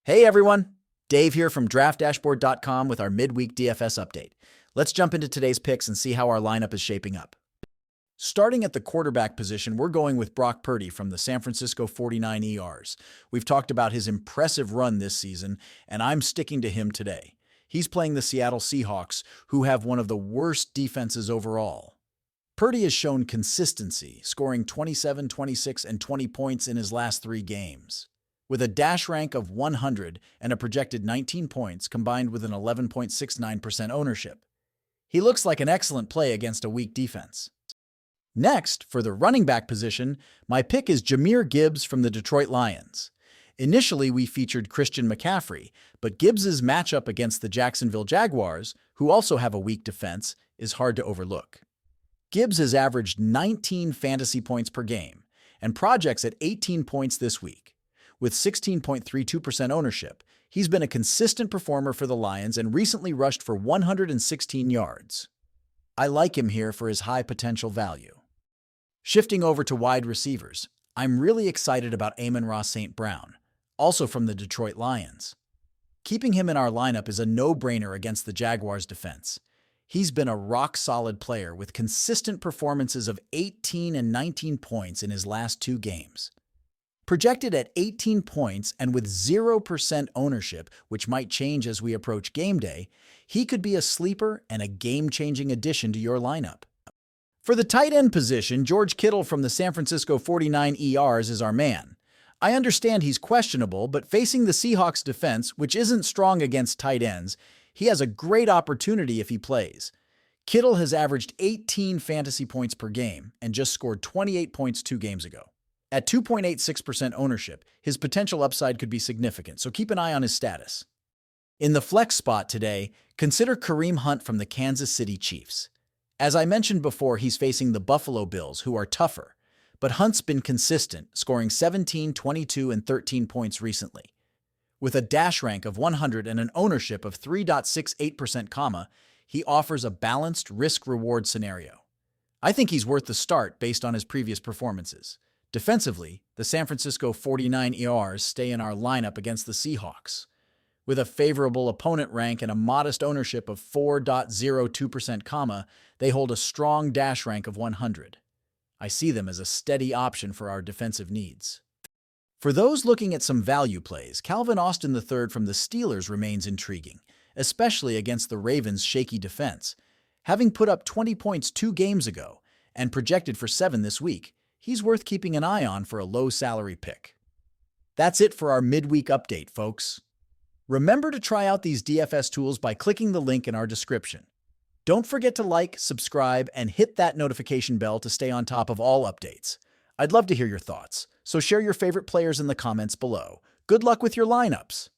Hey everyone, Dave here from DraftDashboard.com with our midweek DFS update. Let's jump into today's picks and see how our lineup is shaping up. Starting at the quarterback position, we're going with Brock Purdy from the San Francisco 49ers. We've talked about his impressive run this season, and I'm sticking to him today. He's playing the Seattle Seahawks, who have one of the worst defenses overall. Purdy has shown consistency, scoring 27, 26, and 20 points in his last 3 games. With a dash rank of 100 and a projected 19 points combined with an 11.69% ownership, he looks like an excellent play against a weak defense. Next, for the running back position, my pick is Jahmyr Gibbs from the Detroit Lions. Initially, we featured Christian McCaffrey, but Gibbs's matchup against the Jacksonville Jaguars, who also have a weak defense, is hard to overlook. Gibbs has averaged 19 fantasy points per game and projects at 18 points this week. With 16.32% ownership, he's been a consistent performer for the Lions and recently rushed for 116 yards. I like him here for his high potential value. Shifting over to wide receivers, I'm really excited about Amon-Ra St. Brown, also from the Detroit Lions. Keeping him in our lineup is a no-brainer against the Jaguars' defense. He's been a rock-solid player with consistent performances of 18 and 19 points in his last 2 games. Projected at 18 points and with 0% ownership, which might change as we approach game day, he could be a sleeper and a game-changing addition to your lineup. For the tight end position, George Kittle from the San Francisco 49ers is our man. I understand he's questionable, but facing the Seahawks defense, which isn't strong against tight ends, he has a great opportunity if he plays. Kittle has averaged 18 fantasy points per game and just scored 28 points 2 games ago. At 2.86% ownership, his potential upside could be significant, so keep an eye on his status. In the flex spot today, consider Kareem Hunt from the Kansas City Chiefs. As I mentioned before, he's facing the Buffalo Bills, who are tougher, but Hunt's been consistent, scoring 17, 22, and 13 points recently. With a dash rank of 100 and an ownership of 3.68%, he offers a balanced risk-reward scenario. I think he's worth the start based on his previous performances. Defensively, the San Francisco 49ers stay in our lineup against the Seahawks. With a favorable opponent rank and a modest ownership of 4.02%, they hold a strong dash rank of 100. I see them as a steady option for our defensive needs. For those looking at some value plays, Calvin Austin III from the Steelers remains intriguing, especially against the Ravens' shaky defense. Having put up 20 points 2 games ago and projected for 7 this week, he's worth keeping an eye on for a low-salary pick. That's it for our midweek update, folks. Remember to try out these DFS tools by clicking the link in our description. Don't forget to like, subscribe, and hit that notification bell to stay on top of all updates. I'd love to hear your thoughts, so share your favorite players in the comments below. Good luck with your lineups!